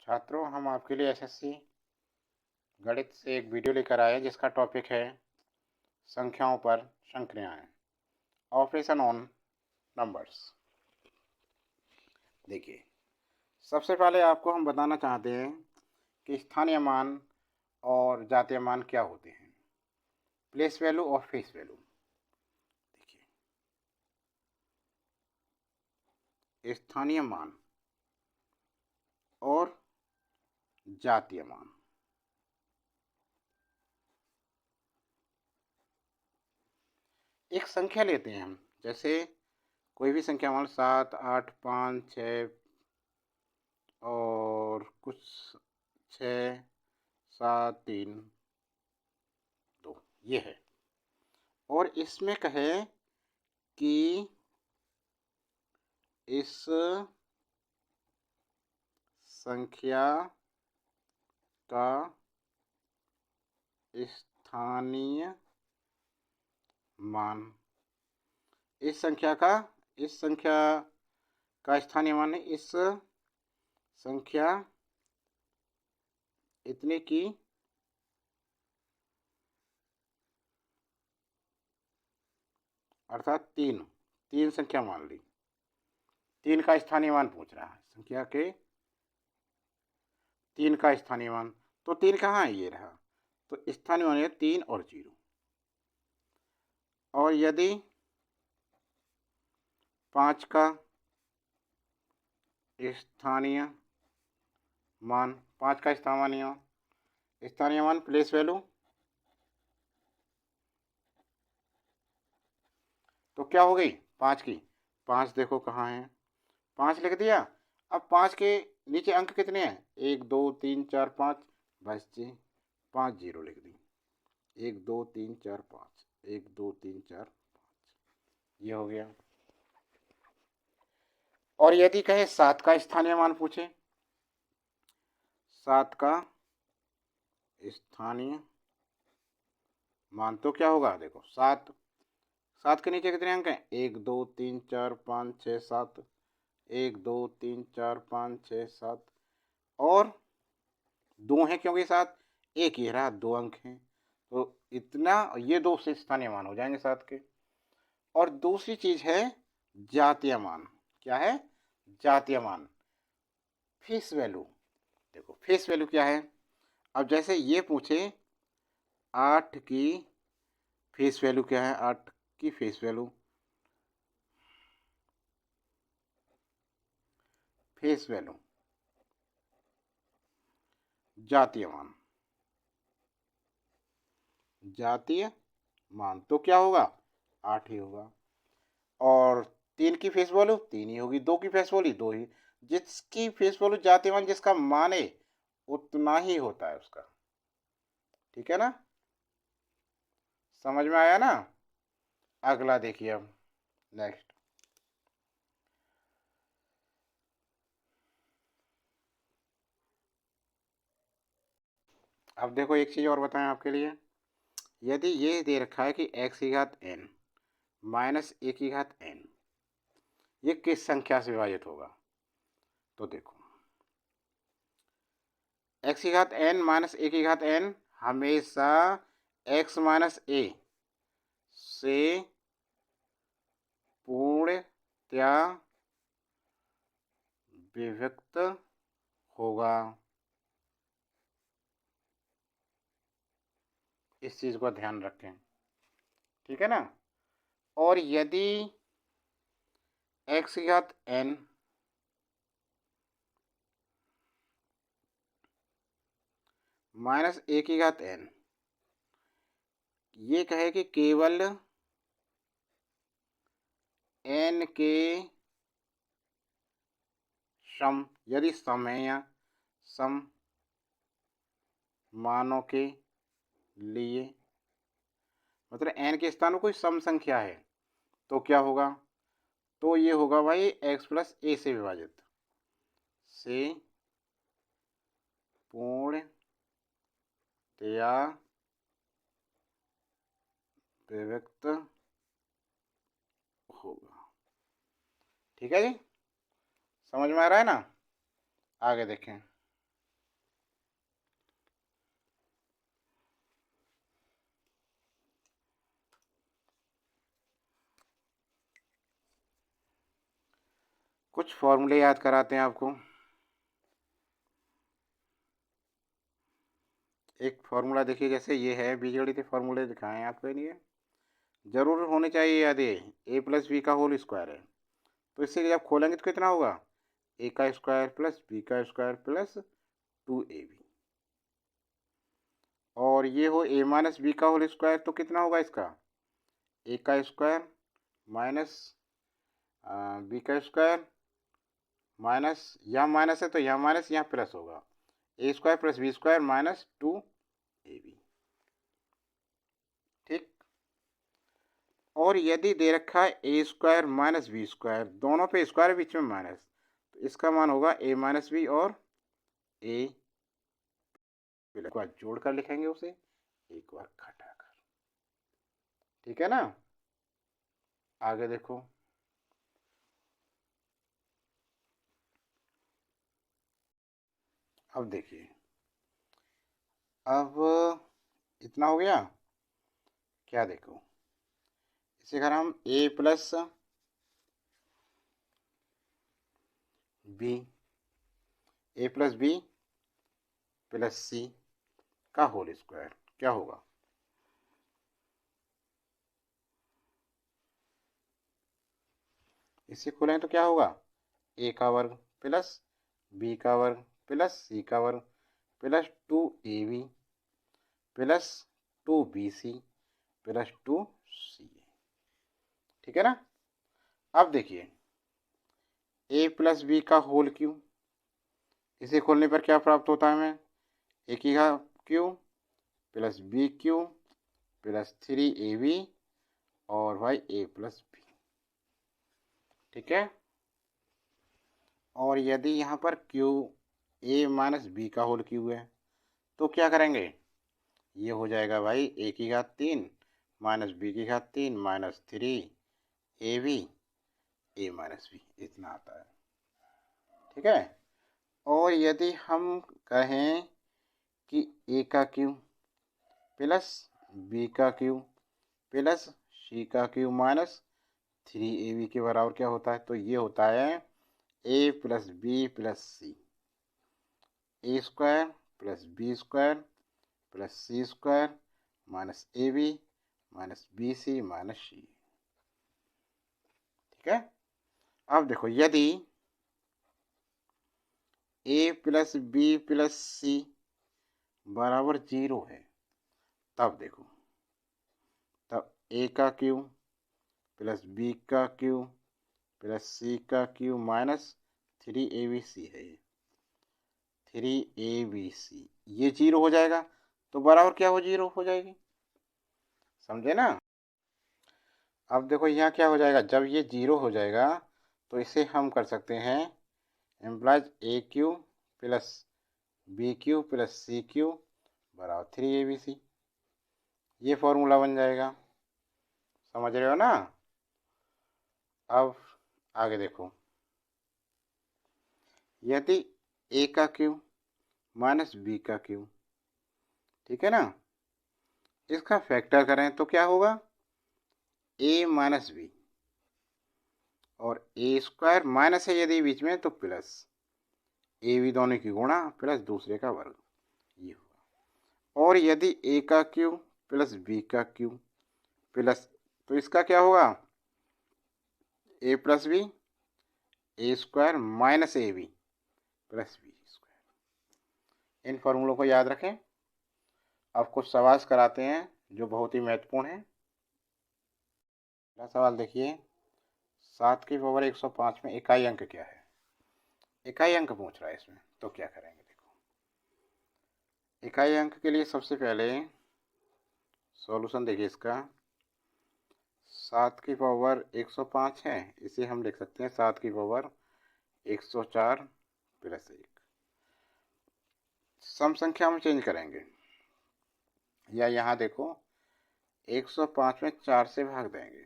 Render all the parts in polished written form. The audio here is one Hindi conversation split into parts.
छात्रों, हम आपके लिए एसएससी गणित से एक वीडियो लेकर आए हैं जिसका टॉपिक है संख्याओं पर संक्रियाएं, ऑपरेशन ऑन नंबर्स। देखिए, सबसे पहले आपको हम बताना चाहते हैं कि स्थानीय मान और जातीय मान क्या होते हैं, प्लेस वैल्यू और फेस वैल्यू। देखिए, स्थानीय मान और जातीय मान। एक संख्या लेते हैं हम, जैसे कोई भी संख्या मान 7, 8, 5, 6 और कुछ 6, 7, 3, 2 ये है। और इसमें कहें कि इस संख्या का स्थानीय मान, इस संख्या का स्थानीय मान है इस संख्या इतने की अर्थात तीन संख्या मान ली। 3 का स्थानीय मान पूछ रहा है, संख्या के 3 का स्थानीय मान। तो 3 कहाँ है, ये रहा। तो स्थानीय मान है 3 और 0। और यदि 5 का स्थानीय मान, 5 का स्थानीय मान प्लेस वैल्यू, तो क्या हो गई 5 की। 5 देखो कहाँ है, 5 लिख दिया। अब 5 के नीचे अंक कितने हैं, 1 2 3 4 5, बचे 5 0 लिख दी। 1 2 3 4 5, 1 2 3 4 5, ये हो गया। और यदि कहे 7 का स्थानीय मान पूछे, 7 का स्थानीय मान, तो क्या होगा, देखो 7 के नीचे कितने अंक हैं, 1 2 3 4 5 6 7, 1 2 3 4 5 6 7, और 2 हैं क्योंकि 7 एक ही रहा, 2 अंक हैं। तो इतना, ये 2 से स्थानीय मान हो जाएंगे 7 के। और दूसरी चीज है जातीय मान। क्या है, जातीय मान, फेस वैल्यू। देखो फेस वैल्यू क्या है। अब जैसे ये पूछे 8 की फेस वैल्यू क्या है, 8 की फेस वैल्यू, जातीय मान तो क्या होगा, 8 ही होगा। और 3 की फेस वैल्यू 3 ही होगी, 2 की फेस वैल्यू 2 ही। जिसकी फेस वैल्यू जातीय मान जिसका मान है उतना ही होता है उसका। ठीक है ना, समझ में आया ना। अगला देखिए, अब नेक्स्ट। अब देखो एक चीज और बताएं आपके लिए। यदि ये दे रखा है कि x की घात n माइनस a की घात n, ये किस संख्या से विभाजित होगा। तो देखो x की घात n माइनस a की घात n हमेशा x माइनस a से पूर्णतया विभक्त होगा। इस चीज को ध्यान रखें, ठीक है ना। और यदि x की घात n माइनस a की घात n, ये कहे कि केवल n के सम, यदि सम है या सम मानों के लिए, मतलब n के स्थान में कोई सम संख्या है, तो क्या होगा, तो ये होगा भाई x प्लस a से विभाजित, से पूर्णतया विभक्त होगा। ठीक है जी, समझ में आ रहा है ना। आगे देखें। कुछ फॉर्मूले याद कराते हैं आपको। एक फार्मूला देखिए, जैसे ये है, बीजगणित फार्मूले दिखाएं आपके लिए, जरूर होने चाहिए याद। ये ए प्लस बी का होल स्क्वायर है, तो इससे जब खोलेंगे तो कितना होगा, ए का स्क्वायर प्लस बी का स्क्वायर प्लस 2ab। और ये हो ए माइनस बी का होल स्क्वायर, तो कितना होगा इसका, ए का स्क्वायर माइनस बी का स्क्वायर माइनस, यहाँ माइनस है तो यहाँ माइनस, यहाँ प्लस होगा, A square plus B square minus 2ab। ठीक। और यदि दे रखा है A square minus B square, दोनों पे स्क्वायर बीच में माइनस, तो इसका मान होगा ए माइनस बी और ए, एक बार जोड़ कर लिखेंगे उसे, एक बार घटाकर। ठीक है ना। आगे देखो, अब देखिए, अब इतना हो गया क्या, देखो इसे अगर हम ए प्लस बी, ए प्लस बी प्लस सी का होल स्क्वायर क्या होगा, इसे खोलें तो क्या होगा, ए का वर्ग प्लस बी का वर्ग प्लस सी का वर्ग plus 2ab plus 2bc plus 2ca। ठीक है ना। अब देखिए, ए प्लस बी का होल क्यू, इसे खोलने पर क्या प्राप्त होता है हमें, ए की का cube plus B cube plus 3ab और भाई ए प्लस बी। ठीक है। और यदि यहाँ पर क्यू ए माइनस बी का होल क्यू है, तो क्या करेंगे, ये हो जाएगा भाई ए की घात 3 माइनस बी की घात 3 माइनस 3ab ए माइनस बी, इतना आता है। ठीक है। और यदि हम कहें कि ए का क्यू प्लस बी का क्यू प्लस सी का क्यू माइनस 3ab के बराबर क्या होता है, तो ये होता है A plus B plus C, A square plus B square plus C square minus A B minus B C minus C. ठीक है। अब देखो, यदि A plus B plus C बराबर 0 है, तब देखो, तब ए का क्यू प्लस बी का क्यू प्लस सी का क्यू माइनस 3abc है, ये 3abc ये 0 हो जाएगा, तो बराबर क्या हो, 0 हो जाएगी। समझे ना। अब देखो यहाँ क्या हो जाएगा, जब ये 0 हो जाएगा तो इसे हम कर सकते हैं, implies A cube plus B cube plus C cube बराबर 3abc, ये फॉर्मूला बन जाएगा। समझ रहे हो ना। अब आगे देखो, यदि ए का क्यू माइनस बी का क्यू, ठीक है ना, इसका फैक्टर करें तो क्या होगा, ए माइनस बी, और ए स्क्वायर माइनस है यदि बीच में तो प्लस, ए बी दोनों की गुणा प्लस दूसरे का वर्ग, ये होगा। और यदि ए का क्यू प्लस बी का क्यू प्लस, तो इसका क्या होगा, A plus B A square minus A B plus B square. इन फॉर्मूलों को याद रखें। अब कुछ सवाल कराते हैं जो बहुत ही महत्वपूर्ण है। पहला सवाल देखिए, 7 की पावर 105 में इकाई अंक क्या है, इकाई अंक पूछ रहा है इसमें, तो क्या करेंगे, देखो इकाई अंक के लिए सबसे पहले सॉल्यूशन देखिए इसका, 7 की पावर 105 है, इसे हम लिख सकते हैं 7 की पावर 104 प्लस 1। सम संख्या में चेंज करेंगे, या यहाँ देखो 105 में 4 से भाग देंगे,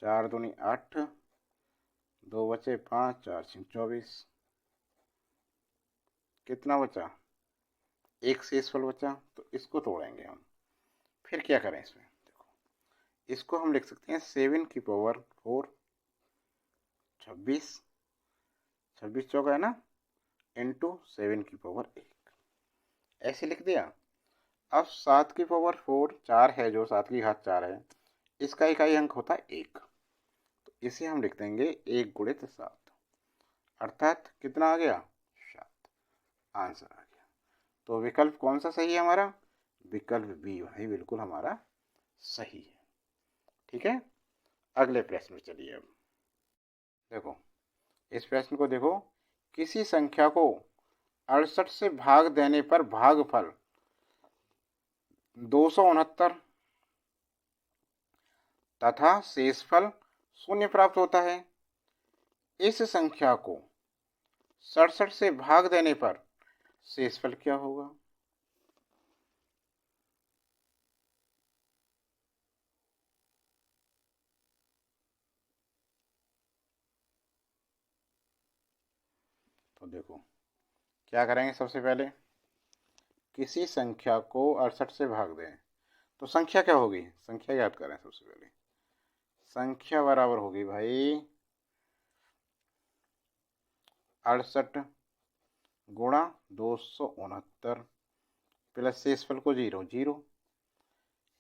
4 दूनी 8, 2 बचे 5, 4 6 24, कितना बचा, एक शेषफल बचा, तो इसको तोड़ेंगे हम। फिर क्या करें इसमें, देखो इसको हम लिख सकते हैं 7 की पावर 4 26 26 चौका है ना, इंटू 7 की पावर 1, ऐसे लिख दिया। अब 7 की पावर 4 4 है, जो 7 की घात 4 है, इसका इकाई अंक होता है 1, तो इसे हम लिख देंगे 1 गुणित 7, अर्थात कितना आ गया, 7, आंसर आ गया। तो विकल्प कौन सा सही है हमारा, विकल्प बी भाई बिल्कुल हमारा सही है। ठीक है, अगले प्रश्न में चलिए। अब देखो, इस प्रश्न को देखो, किसी संख्या को 68 से भाग देने पर भागफल 269 तथा शेषफल 0 प्राप्त होता है। इस संख्या को 67 से भाग देने पर शेषफल क्या होगा। तो देखो क्या करेंगे, सबसे पहले किसी संख्या को 68 से भाग दें, तो संख्या क्या होगी, संख्या याद करें। सबसे पहले संख्या बराबर होगी भाई 68 गुणा 269 प्लस शेषफल को 0 0,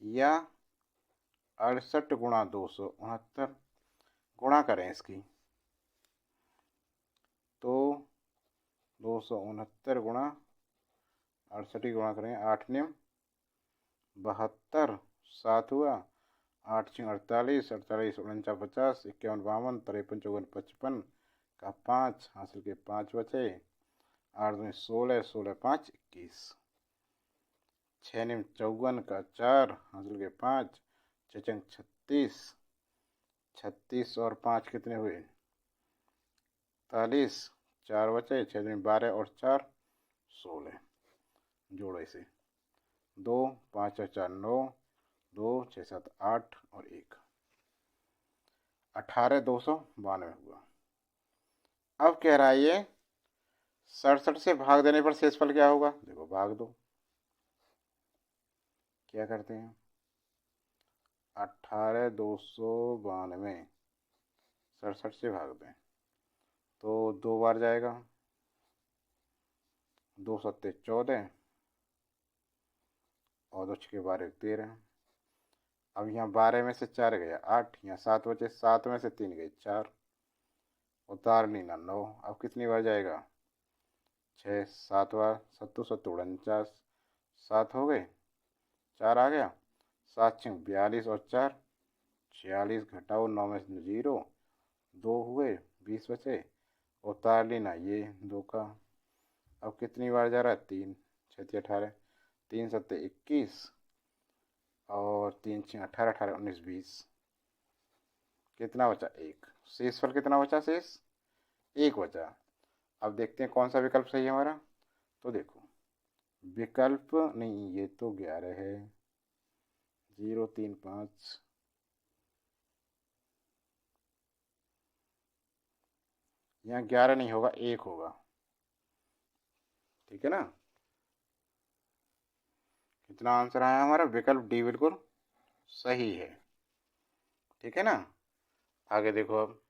या 68 गुणा 269 गुणा करें इसकी, तो 269 गुणा 68 की गुणा करें, 8 नियम 72, 7 हुआ, 8 6 48, 48 49 50, 51 52, 53 54 55 का 5 हासिल के 5 बचे, 8 2 16, 16 5 21, 6 नियम 54 का 4 हासिल के 5, 6 36, 36 और 5 कितने हुए 43, 4 बचे, 6 2 12 और 4 16, जोड़ो इसे, 2 5 और 4 9, 2 6 7 8 और 1, 18 292 हुआ। अब कह रहा है ये 67 से भाग देने पर शेषफल क्या होगा, देखो भाग दो, क्या करते हैं, 18 292 67 से भाग दें तो 2 बार जाएगा, 2 सत्ते 14 और 2 छके 12 13। अब यहाँ 12 में से 4 गया 8, यहाँ 7 बचे, 7 में से 3 गए 4, उतार लीना 9, अब कितनी बार जाएगा 6, 7 बार, 7 7 49, 7 हो गए, 4 आ गया, 7 6 42 और 4 46, घटाओ 9 में से 0, 2 हुए 20 बचे, उतार लेना ये 2 का, अब कितनी बार जा रहा है 3 6 18, 3 7 21 और 3 6 18 18 19 20, कितना बचा 1, शेषफल कितना बचा, शेष 1 बचा। अब देखते हैं कौन सा विकल्प सही है हमारा, तो देखो विकल्प नहीं, ये तो 11 है, 0 3 5, यहाँ 11 नहीं होगा, 1 होगा, ठीक है ना। कितना आंसर आया हमारा, विकल्प डी बिल्कुल सही है, ठीक है ना। आगे देखो अब